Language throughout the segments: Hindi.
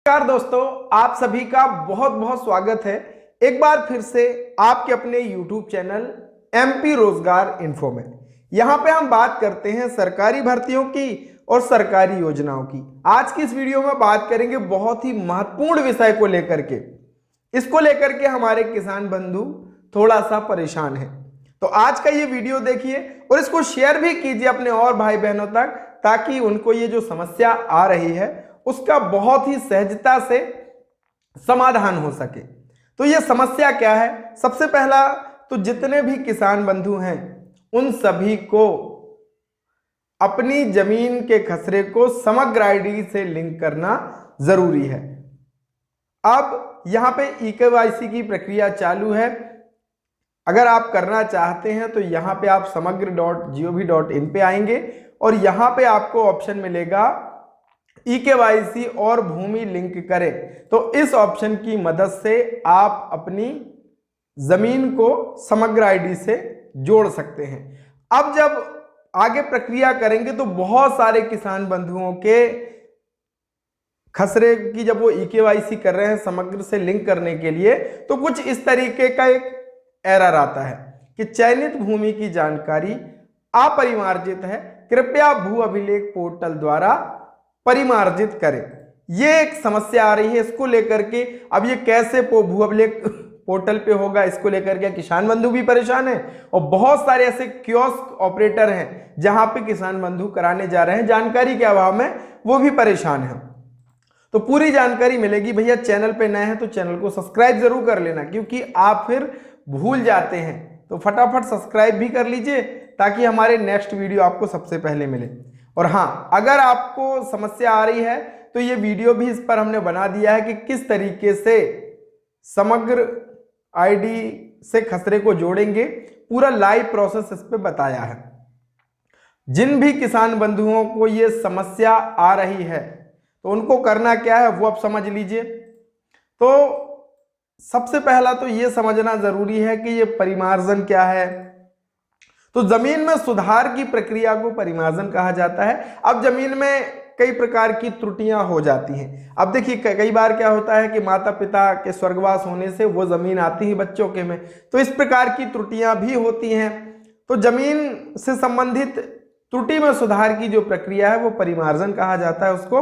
नमस्कार दोस्तों, आप सभी का बहुत बहुत स्वागत है एक बार फिर से आपके अपने YouTube चैनल MP रोजगार इन्फो में। यहाँ पे हम बात करते हैं सरकारी भर्तियों की और सरकारी योजनाओं की। आज की इस वीडियो में बात करेंगे बहुत ही महत्वपूर्ण विषय को लेकर के। इसको लेकर के हमारे किसान बंधु थोड़ा सा परेशान है, तो आज का ये वीडियो देखिए और इसको शेयर भी कीजिए अपने और भाई बहनों तक, ताकि उनको ये जो समस्या आ रही है उसका बहुत ही सहजता से समाधान हो सके। तो ये समस्या क्या है? सबसे पहला तो जितने भी किसान बंधु हैं उन सभी को अपनी जमीन के खसरे को समग्र आईडी से लिंक करना जरूरी है। अब यहां पे eKYC की प्रक्रिया चालू है। अगर आप करना चाहते हैं तो यहां पे आप samagr.gov.in पे आएंगे और यहां पे आपको ऑप्शन मिलेगा eKYC और भूमि लिंक करें। तो इस ऑप्शन की मदद से आप अपनी जमीन को समग्र आईडी से जोड़ सकते हैं। अब जब आगे प्रक्रिया करेंगे तो बहुत सारे किसान बंधुओं के खसरे की जब वो eKYC कर रहे हैं समग्र से लिंक करने के लिए, तो कुछ इस तरीके का एक एरर आता है कि चयनित भूमि की जानकारी अपरिमार्जित है, कृपया भू अभिलेख पोर्टल द्वारा परिमार्जित करें। ये एक समस्या आ रही है। इसको लेकर के अब ये कैसे भू अभिलेख पोर्टल पे होगा, इसको लेकर के किसान बंधु भी परेशान है और बहुत सारे ऐसे कियोस्क ऑपरेटर हैं जहां पे किसान बंधु कराने जा रहे हैं, जानकारी के अभाव में वो भी परेशान हैं। तो पूरी जानकारी मिलेगी। भैया चैनल पे नए हैं तो चैनल को सब्सक्राइब जरूर कर लेना, क्योंकि आप फिर भूल जाते हैं। तो फटाफट सब्सक्राइब भी कर लीजिए ताकि हमारे नेक्स्ट वीडियो आपको सबसे पहले मिले। और हाँ, अगर आपको समस्या आ रही है तो ये वीडियो भी इस पर हमने बना दिया है कि किस तरीके से समग्र आईडी से खसरे को जोड़ेंगे। पूरा लाइव प्रोसेस इस पे बताया है। जिन भी किसान बंधुओं को ये समस्या आ रही है तो उनको करना क्या है वो आप समझ लीजिए। तो सबसे पहला तो ये समझना जरूरी है कि ये परिमार्जन क्या है। तो जमीन में सुधार की प्रक्रिया को परिमार्जन कहा जाता है। अब जमीन में कई प्रकार की त्रुटियां हो जाती हैं। अब देखिए कई बार क्या होता है कि माता पिता के स्वर्गवास होने से वो जमीन आती है बच्चों के में, तो इस प्रकार की त्रुटियां भी होती हैं। तो जमीन से संबंधित त्रुटि में सुधार की जो प्रक्रिया है वो परिमार्जन कहा जाता है उसको।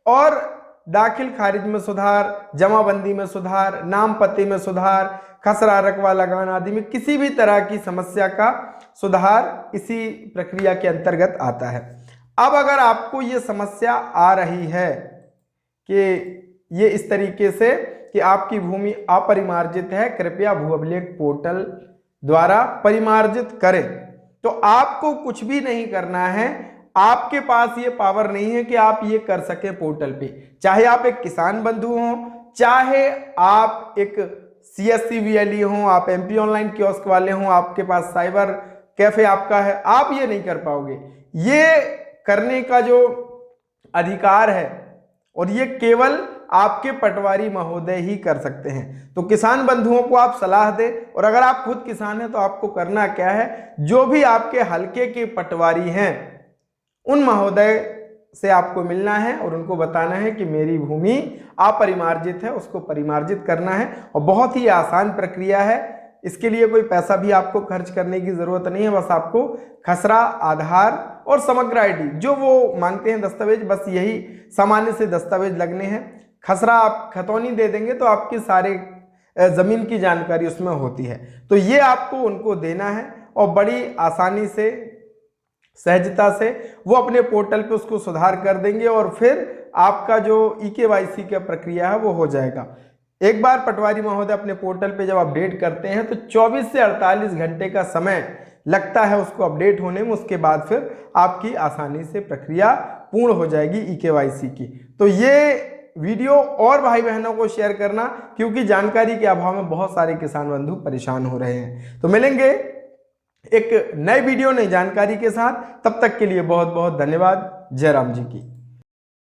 और दाखिल खारिज में सुधार, जमाबंदी में सुधार, नाम पते में सुधार, खसरा रकबा लगान आदि में किसी भी तरह की समस्या का सुधार इसी प्रक्रिया के अंतर्गत आता है। अब अगर आपको ये समस्या आ रही है कि ये इस तरीके से कि आपकी भूमि अपरिमार्जित है, कृपया भू अभिलेख पोर्टल द्वारा परिमार्जित करें, तो आपको कुछ भी नहीं करना है। आपके पास ये पावर नहीं है कि आप ये कर सके पोर्टल पे। चाहे आप एक किसान बंधु हो, चाहे आप एक CSC VLE हो, आप MP ऑनलाइन कियोस्क वाले हो, आपके पास साइबर कैफे आपका है, आप ये नहीं कर पाओगे। ये करने का जो अधिकार है और ये केवल आपके पटवारी महोदय ही कर सकते हैं। तो किसान बंधुओं को आप सलाह दें, और अगर आप खुद किसान हैं तो आपको करना क्या है, जो भी आपके हलके के पटवारी हैं उन महोदय से आपको मिलना है और उनको बताना है कि मेरी भूमि अपरिमार्जित है, उसको परिमार्जित करना है। और बहुत ही आसान प्रक्रिया है, इसके लिए कोई पैसा भी आपको खर्च करने की जरूरत नहीं है। बस आपको खसरा, आधार और समग्र आईडी जो वो मांगते हैं दस्तावेज, बस यही सामान्य से दस्तावेज लगने हैं। खसरा आप खतौनी दे देंगे तो आपकी सारे जमीन की जानकारी उसमें होती है। तो ये आपको उनको देना है और बड़ी आसानी से, सहजता से वो अपने पोर्टल पे उसको सुधार कर देंगे और फिर आपका जो eKYC का प्रक्रिया है वो हो जाएगा। एक बार पटवारी महोदय अपने पोर्टल पे जब अपडेट करते हैं तो 24 से 48 घंटे का समय लगता है उसको अपडेट होने में। उसके बाद फिर आपकी आसानी से प्रक्रिया पूर्ण हो जाएगी eKYC की। तो ये वीडियो और भाई बहनों को शेयर करना, क्योंकि जानकारी के अभाव में बहुत सारे किसान बंधु परेशान हो रहे हैं। तो मिलेंगे एक नए वीडियो, नई जानकारी के साथ। तब तक के लिए बहुत बहुत धन्यवाद। जय राम जी की।